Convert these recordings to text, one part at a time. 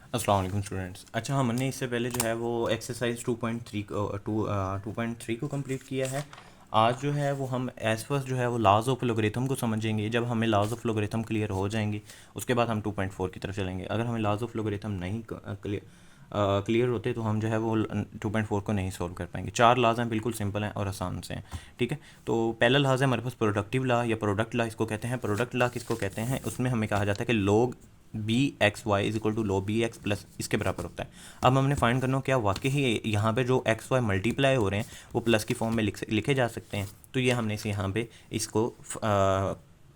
अस्सलाम वालेकुम स्टूडेंट्स। अच्छा, हमने इससे पहले जो है वो एक्सरसाइज 2.3 को कंप्लीट किया है। आज जो है वो हम एज फर्स्ट जो है वो लॉज ऑफ लोगरिथम को समझेंगे। जब हमें लॉज ऑफ लोगरिथम क्लियर हो जाएंगे उसके बाद हम 2.4 की तरफ चलेंगे। अगर हमें लॉज ऑफ लोगरिथम नहीं क्लियर होते तो हम जो है वो 2.4 को नहीं सॉल्व कर पाएंगे। चार लाज हैं, बिल्कुल सिंपल हैं और आसान से हैं। ठीक है, तो पहला लाज है हमारे पास प्रोडक्टिव ला या प्रोडक्ट ला इसको कहते हैं। प्रोडक्ट ला किसको कहते हैं? उसमें हमें कहा जाता है कि लोग b x y is equal to log b x plus इसके बराबर होता है। अब हमने फाइंड करना हो क्या वाकई ही यहाँ पे जो एक्स वाई मल्टीप्लाई हो रहे हैं वो प्लस की फॉर्म में लिखे जा सकते हैं। तो ये हमने इसे यहाँ पे इसको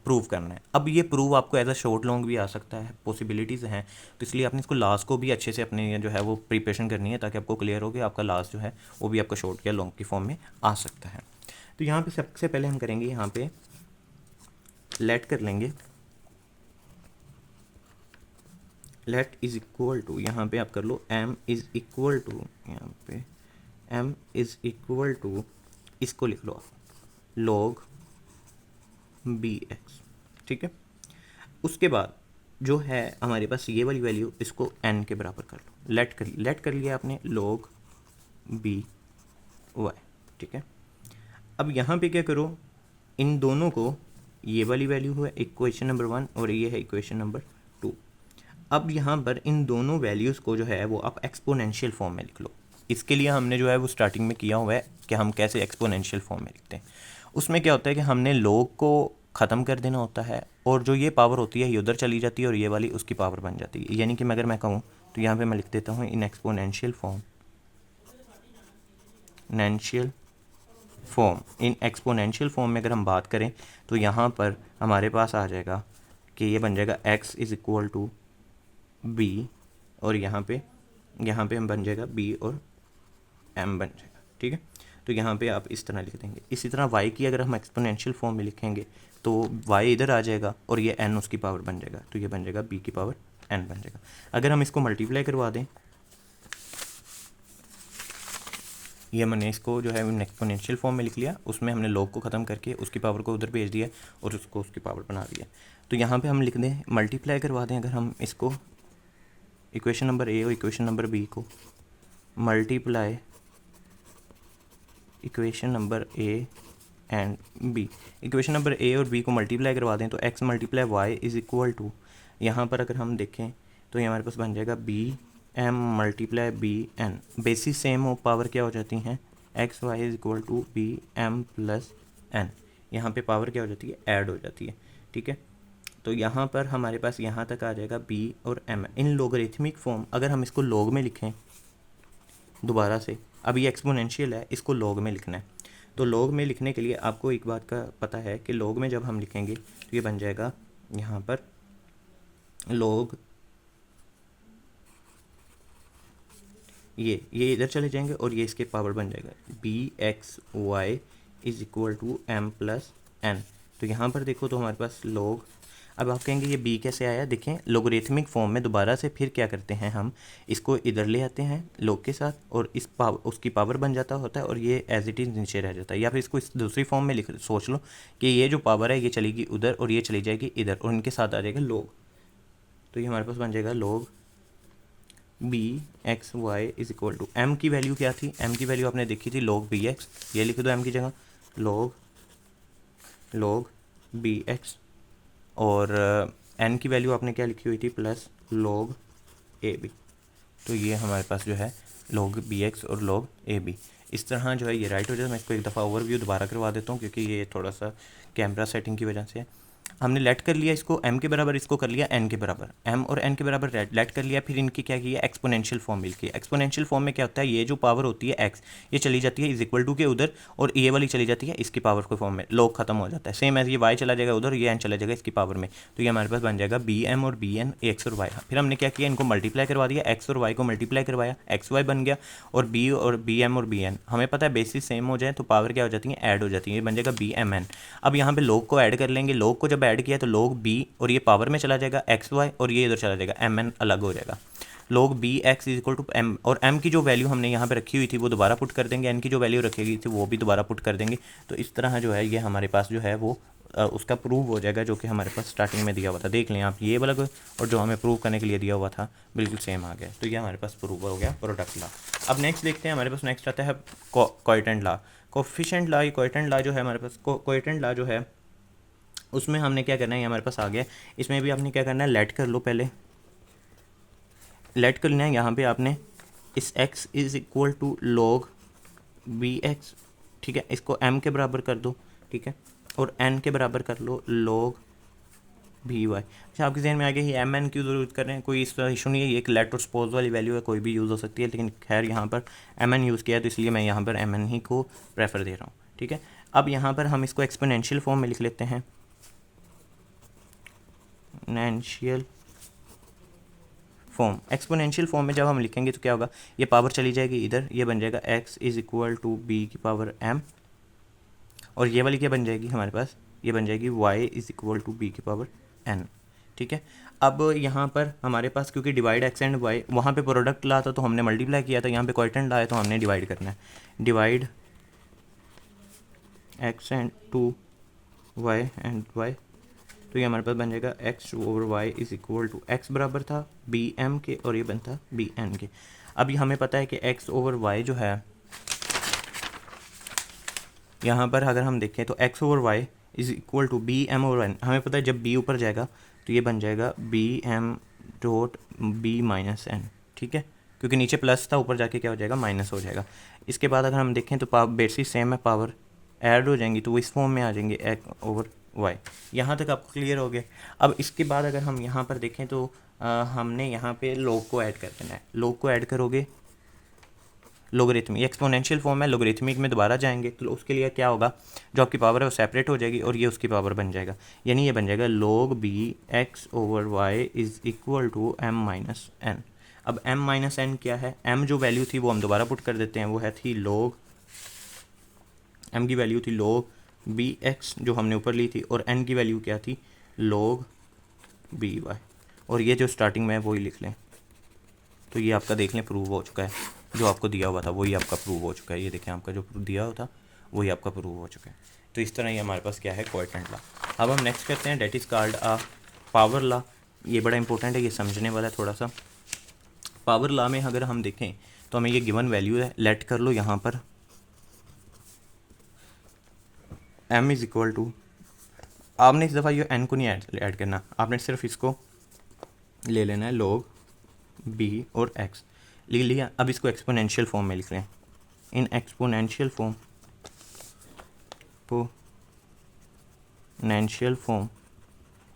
प्रूव करना है। अब ये प्रूव आपको एज अ शॉर्ट लॉन्ग भी आ सकता है, पॉसिबिलिटीज़ हैं। तो इसलिए आपने इसको लास्ट को भी अच्छे से अपने जो है वो प्रिपरेशन करनी है ताकि आपको क्लियर हो कि आपका लास्ट जो है वो भी आपका शॉर्ट या लॉन्ग की फॉर्म में आ सकता है। तो यहाँ पे सबसे पहले हम करेंगे, यहाँ पे लेट कर लेंगे। लेट इज इक्वल टू, यहाँ पे आप कर लो m इज इक्वल टू, यहाँ पे m इज इक्वल टू, इसको लिख लो आप log bx। ठीक है, उसके बाद जो है हमारे पास ये वाली वैल्यू इसको n के बराबर कर लो। लेट कर लिया आपने log b y। ठीक है, अब यहाँ पे क्या करो, इन दोनों को, ये वाली वैल्यू है इक्वेशन नंबर 1 और ये है इक्वेशन नंबर 2। अब यहाँ पर इन दोनों वैल्यूज़ को जो है वो आप एक्सपोनेंशियल फॉर्म में लिख लो। इसके लिए हमने जो है वो स्टार्टिंग में किया हुआ है कि हम कैसे एक्सपोनेंशियल फॉर्म में लिखते हैं। उसमें क्या होता है कि हमने log को ख़त्म कर देना होता है और जो ये पावर होती है ये उधर चली जाती है और ये वाली उसकी पावर बन जाती है। यानी कि अगर मैं कहूँ तो यहाँ पे मैं लिख देता हूँ इन एक्सपोनेंशियल फॉर्म में अगर हम बात करें तो यहाँ पर हमारे पास आ जाएगा कि ये बन जाएगा x is equal to b, और यहाँ पे हम बन जाएगा b और m बन जाएगा। ठीक है, तो यहाँ पे आप इस तरह लिख देंगे। इसी तरह y की अगर हम एक्सपोनेंशियल फॉर्म में लिखेंगे तो y इधर आ जाएगा और ये n उसकी पावर बन जाएगा, तो ये बन जाएगा b की पावर n बन जाएगा। अगर हम इसको मल्टीप्लाई करवा दें, ये मैंने इसको जो है एक्सपोनेंशियल फॉर्म में लिख लिया, उसमें हमने log को ख़त्म करके उसकी पावर को उधर भेज दिया और उसको उसकी पावर बना दिया। तो यहाँ पे हम लिख दें, मल्टीप्लाई करवा दें, अगर हम इसको इक्वेशन नंबर ए और इक्वेशन नंबर बी को multiply equation number a and b, equation number a और बी को मल्टीप्लाई करवा दें तो x multiply y is equal to, यहाँ पर अगर हम देखें तो ये हमारे पास बन जाएगा b m multiply b n. Basis same हो, पावर क्या हो जाती हैं, x y is equal to b m plus n. यहाँ पे पावर क्या हो जाती है, ऐड हो जाती है। ठीक है, तो यहाँ पर हमारे पास यहाँ तक आ जाएगा b और m। इन लोगरिथमिक फॉर्म अगर हम इसको log में लिखें दोबारा से, अब ये एक्सपोनेंशियल है, इसको log में लिखना है। तो log में लिखने के लिए आपको एक बात का पता है कि log में जब हम लिखेंगे तो ये बन जाएगा यहाँ पर log, ये इधर चले जाएंगे और ये इसके पावर बन जाएगा b x y is equal to m plus n. तो यहाँ पर देखो तो हमारे पास log, अब आप कहेंगे ये b कैसे आया, देखें लोगरिथमिक फॉर्म में दोबारा से फिर क्या करते हैं, हम इसको इधर ले आते हैं log के साथ और इस पावर उसकी पावर बन जाता होता है और ये एज इट इज़ नीचे रह जाता है। या फिर इसको इस दूसरी फॉर्म में लिख सोच लो कि ये जो पावर है ये चलेगी उधर और ये चली जाएगी इधर और इनके साथ आ जाएगा log। तो ये हमारे पास बन जाएगा log b x y is equal to, m की वैल्यू क्या थी, एम की वैल्यू आपने देखी थी log बी एक्स, ये लिख दो एम की जगह log बी एक्स, और एन की वैल्यू आपने क्या लिखी हुई थी, प्लस log ए बी। तो ये हमारे पास जो है log बी एक्स और log ए बी। इस तरह जो है ये राइट हो जाए। मैं इसको एक दफ़ा ओवरव्यू दोबारा करवा देता हूँ क्योंकि ये थोड़ा सा कैमरा सेटिंग की वजह से है। हमने लेट कर लिया इसको m के बराबर, इसको कर लिया n के बराबर, m और n के बराबर लेट कर लिया। फिर इनकी क्या किया, एक्सपोनेंशियल फॉर्म मिल गई। एक्सपोनेंशियल फॉर्म में क्या होता है, ये जो पावर होती है x, ये चली जाती है इज इक्वल टू के उधर और ये वाली चली जाती है इसकी पावर के फॉर्म में, log खत्म हो जाता है। सेम एज ये y चला जाएगा उधर, ये n चला जाएगा इसकी पावर में। तो ये हमारे पास बन जाएगा बी एम और बी एन, एक्स और वाई। फिर हमने क्या किया, इनको मल्टीप्लाई करवा दिया, एक्स और वाई को मल्टीप्लाई करवाया, एक्स वाई बन गया और बी एम और बी एन। हमें पता है बेसिस सेम हो जाए तो पावर क्या हो जाती है, ऐड हो जाती है, ये बन जाएगा बी एम एन। अब यहाँ पे log को ऐड कर लेंगे, log को जब ऐड किया तो log बी और ये पावर में चला जाएगा एक्स वाई और ये इधर चला जाएगा एम एन अलग हो जाएगा। log b x is equal to m, और एम की जो वैल्यू हमने यहाँ पे रखी हुई थी वो दोबारा पुट कर देंगे, एन की जो वैल्यू रखी गई थी वो भी दोबारा पुट कर देंगे। तो इस तरह जो है ये हमारे पास जो है वो उसका प्रूव हो जाएगा जो कि हमारे पास स्टार्टिंग में दिया हुआ था। देख लें आप, ये वाला और जो हमें प्रूव करने के लिए दिया हुआ था बिल्कुल सेम आ गया। तो ये हमारे पास प्रूव हो गया प्रोडक्ट लॉ। अब नेक्स्ट देखते हैं, हमारे पास नेक्स्ट आता है कोएफिशिएंट लॉ। कोएफिशिएंट लॉ, ये कोएफिशिएंट लॉ जो है हमारे पास, कोएफिशिएंट लॉ जो है उसमें हमने क्या करना है, ये हमारे पास आ गया। इसमें भी आपने क्या करना है, लेट कर लो, पहले लेट करना है। यहाँ पे आपने इस x is equal to log bx, ठीक है, इसको m के बराबर कर दो, ठीक है, और n के बराबर कर लो log by। अच्छा, आपके जहन में आ गया ये एम एन क्यों यूज़ कर रहे हैं, कोई इसका इशू नहीं है, ये एक लेट और सपोज वाली वैल्यू है, कोई भी यूज़ हो सकती है, लेकिन खैर यहाँ पर एम एन यूज़ किया है तो इसलिए मैं यहाँ पर एम एन ही को प्रेफर दे रहा हूँ, ठीक है। अब यहाँ पर हम इसको एक्सपोनेंशियल फॉर्म में लिख लेते हैं, एक्सपोनेंशियल फॉर्म। एक्सपोनेंशियल फॉर्म में जब हम लिखेंगे तो क्या होगा, ये पावर चली जाएगी इधर, ये बन जाएगा x is equal to b की पावर m, और ये वाली क्या बन जाएगी हमारे पास, ये बन जाएगी y is equal to b की पावर n, ठीक है। अब यहाँ पर हमारे पास क्योंकि डिवाइड x एंड y, वहाँ पे प्रोडक्ट ला था तो हमने मल्टीप्लाई किया था, यहाँ पे कोएफिशिएंट लाया तो हमने डिवाइड करना है, divide x and to y and y, तो ये हमारे पास बन जाएगा x over y is equal to x बराबर था बी एम के और ये बनता बी एन के। अब ये हमें पता है कि x ओवर y जो है यहाँ पर अगर हम देखें तो x over y is equal to b m over n, हमें पता है जब b ऊपर जाएगा तो ये बन जाएगा b m dot b minus n, ठीक है, क्योंकि नीचे प्लस था, ऊपर जाके क्या हो जाएगा, माइनस हो जाएगा। इसके बाद अगर हम देखें तो बेसिस सेम है, पावर ऐड हो जाएंगी तो वो इस फॉर्म में आ जाएंगे x ओवर y। यहाँ तक आपको क्लियर हो गया। अब इसके बाद अगर हम यहाँ पर देखें तो हमने यहाँ पे log को ऐड कर देना है। log को ऐड करोगे, लोगरिथमिक, एक्सपोनेंशियल फॉर्म है, लोगरिथमिक में दोबारा जाएंगे तो उसके लिए क्या होगा, जो आपकी पावर है वो सेपरेट हो जाएगी और ये उसकी पावर बन जाएगा, यानी ये बन जाएगा log b x over y is equal to m minus n। अब m माइनस n क्या है, m जो वैल्यू थी वो हम दोबारा पुट कर देते हैं, वो है थी log, m की वैल्यू थी log bx जो हमने ऊपर ली थी, और n की वैल्यू क्या थी, log by, और ये जो स्टार्टिंग में है वही लिख लें। तो ये आपका देख लें प्रूव हो चुका है, जो आपको दिया हुआ था वही आपका प्रूव हो चुका है। ये देखें, आपका जो दिया हुआ था वही आपका प्रूव हो चुका है। तो इस तरह ये हमारे पास क्या है, कोएफिशिएंट लॉ। अब हम नेक्स्ट करते हैं, that is called a power law. ये बड़ा इंपॉर्टेंट है, ये समझने वाला है थोड़ा सा। पावर लॉ में अगर हम देखें तो हमें ये गिवन वैल्यू है, लेट कर लो यहाँ पर m इज़ इक्वल टू, आपने इस दफ़ा ये n को नहीं ऐड करना, आपने सिर्फ इसको ले लेना है log b और x लिख लिया। अब इसको एक्सपोनेंशियल फॉर्म में लिख रहे हैं, in exponential form,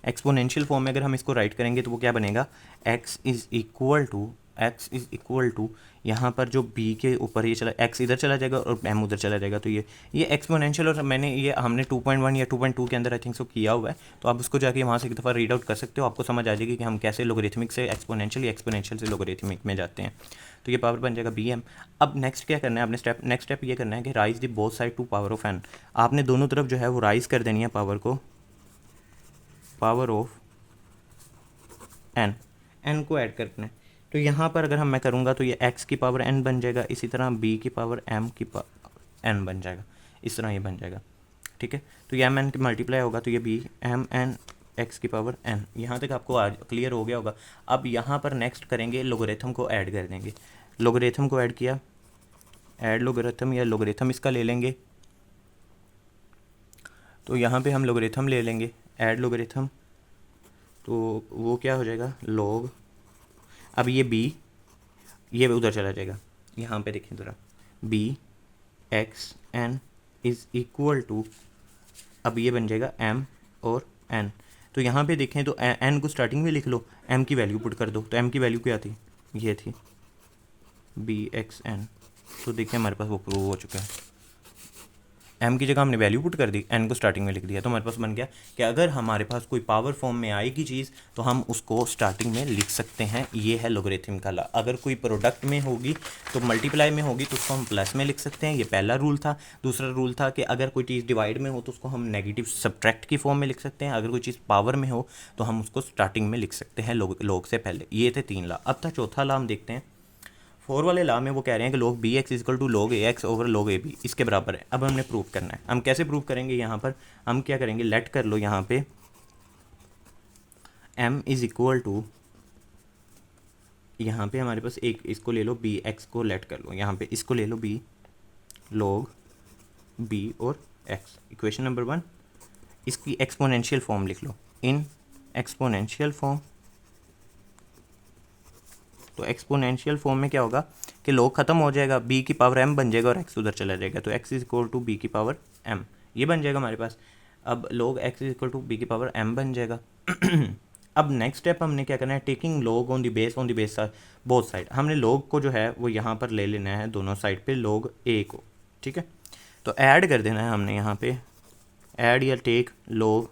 exponential form में अगर हम इसको राइट करेंगे तो वो क्या बनेगा, x इज़ इक्वल टू यहाँ पर जो b के ऊपर ये चला, x इधर चला जाएगा और m उधर चला जाएगा, तो ये एक्सपोनेंशियल, और मैंने ये हमने 2.1 या 2.2 के अंदर आई थिंक सो किया हुआ है, तो आप उसको जाके वहाँ से एक दफ़ा रीड आउट कर सकते हो, आपको समझ आ जाएगी कि हम कैसे लोगरिथमिक से एक्सपोनेंशियल या एक्सपोनेंशियल से लोगरिथमिक में जाते हैं। तो ये पावर बन जाएगा बी एम। अब नेक्स्ट क्या करना है, आपने नेक्स्ट स्टेप ये करना है कि raise the both side to power of n, आपने दोनों तरफ जो है वो राइज कर देनी है पावर को, पावर ऑफ n को ऐड करना है। तो यहाँ पर अगर मैं करूँगा तो ये x की पावर n बन जाएगा, इसी तरह b की पावर m की n बन जाएगा, इस तरह ये बन जाएगा, ठीक है। तो ये m n मल्टीप्लाई होगा तो ये b m n x की पावर n। यहाँ तक आपको आज क्लियर हो गया होगा। अब यहाँ पर नेक्स्ट करेंगे, लोगरिथम को ऐड कर देंगे। लोगरिथम को ऐड किया, ऐड लोगरिथम या लोगरिथम इसका ले लेंगे, तो यहाँ पे हम लोगरिथम ले लेंगे, ऐड लोगरिथम, तो वो क्या हो जाएगा, log, अब ये b ये उधर चला जाएगा, यहाँ पे देखें ज़रा, b x n is equal to, अब ये बन जाएगा m और n। तो यहाँ पे देखें तो n को स्टार्टिंग में लिख लो, m की वैल्यू पुट कर दो, तो m की वैल्यू क्या थी, ये थी b x n। तो देखिए हमारे पास वो प्रूव हो चुका है, m की जगह हमने वैल्यू पुट कर दी, n को स्टार्टिंग में लिख दिया, तो हमारे पास बन गया कि अगर हमारे पास कोई पावर फॉर्म में आएगी चीज़ तो हम उसको स्टार्टिंग में लिख सकते हैं। ये है लोगरिथम का लॉ। अगर कोई प्रोडक्ट में होगी तो मल्टीप्लाई में होगी तो उसको हम प्लस में लिख सकते हैं, ये पहला रूल था। दूसरा रूल था कि अगर कोई चीज़ डिवाइड में हो तो उसको हम नेगेटिव सब्ट्रैक्ट की फॉर्म में लिख सकते हैं, अगर कोई चीज़ पावर में हो तो हम उसको स्टार्टिंग में लिख सकते हैं लोग से पहले। ये थे 3 लॉ। अब था चौथा लॉ, हम देखते हैं फोर वाले लॉ में वो कह रहे हैं कि log bx equal to log ax over log ab इसके बराबर है। अब हमने प्रूव करना है। हम कैसे प्रूव करेंगे? यहाँ पर हम क्या करेंगे, लेट कर लो यहाँ पे m इज़ इक्वल टू, यहाँ पे हमारे पास एक इसको ले लो bx को लेट कर लो, यहाँ पे इसको ले लो b log b और x, इक्वेशन नंबर 1। इसकी एक्सपोनेंशियल फॉर्म लिख लो, इन एक्सपोनेंशियल फॉर्म। तो एक्सपोनेंशियल फॉर्म में क्या होगा कि log ख़त्म हो जाएगा, b की पावर m बन जाएगा और x उधर चला जाएगा, तो x is equal to b की पावर m, ये बन जाएगा हमारे पास। अब log x is equal to b की पावर m बन जाएगा। अब नेक्स्ट स्टेप हमने क्या करना है, taking log on the base both side. हमने log को जो है वो यहाँ पर ले लेना है दोनों साइड पे log a को, ठीक है। तो ऐड कर देना है हमने यहाँ पे, ऐड या take log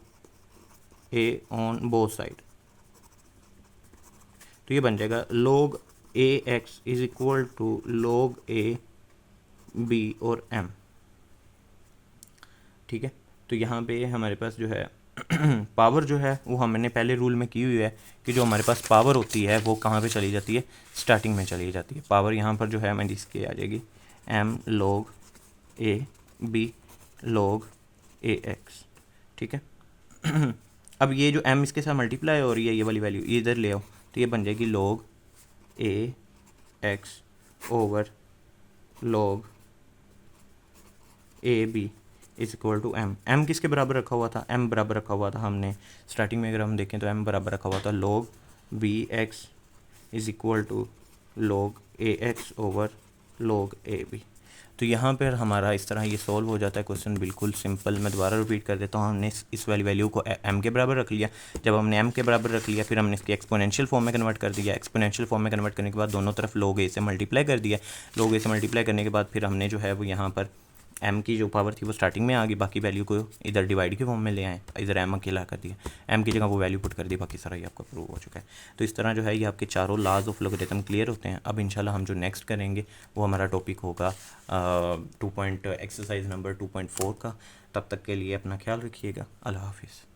a on both side, तो ये बन जाएगा log ax is equal to log a b और m, ठीक है। तो यहाँ पे हमारे पास जो है पावर जो है वो हमने पहले रूल में की हुई है कि जो हमारे पास पावर होती है वो कहाँ पे चली जाती है, स्टार्टिंग में चली जाती है। पावर यहाँ पर जो है हमारी इसकी आ जाएगी m log a b log ax, ठीक है। अब ये जो m इसके साथ मल्टीप्लाई हो रही है, ये वाली वैल्यू ये इधर ले आओ, तो ये बन जाएगी log a x over log a b is equal to m किसके बराबर रखा हुआ था, m बराबर रखा हुआ था हमने स्टार्टिंग में, अगर हम देखें तो m बराबर रखा हुआ था log b x is equal to log a x over log a b। तो यहाँ पर हमारा इस तरह ये सॉल्व हो जाता है क्वेश्चन, बिल्कुल सिंपल। मैं दोबारा रिपीट कर देता हूँ, हमने इस वाली वैल्यू को m के बराबर रख लिया। जब हमने m के बराबर रख लिया फिर हमने इसकी एक्सपोनेंशियल फॉर्म में कन्वर्ट कर दिया। एक्सपोनेंशियल फॉर्म में कन्वर्ट करने के बाद दोनों तरफ log a से मल्टीप्लाई कर दिया। log a से मल्टीप्लाई करने के बाद फिर हमने जो है वो यहाँ पर m की जो पावर थी वो स्टार्टिंग में आ गई, बाकी वैल्यू को इधर डिवाइड के फॉर्म में ले आए, इधर m अकेला कर दिया, m की जगह वो वैल्यू पुट कर दी, बाकी सारा ये आपका प्रूव हो चुका है। तो इस तरह जो है ये आपके चारों लॉज ऑफ लॉगरिथम क्लियर होते हैं। अब इंशाल्लाह हम जो नेक्स्ट करेंगे वो हमारा टॉपिक होगा एक्सरसाइज नंबर 2.4 का। तब तक के लिए अपना ख्याल रखिएगा। अल्लाह हाफिज़।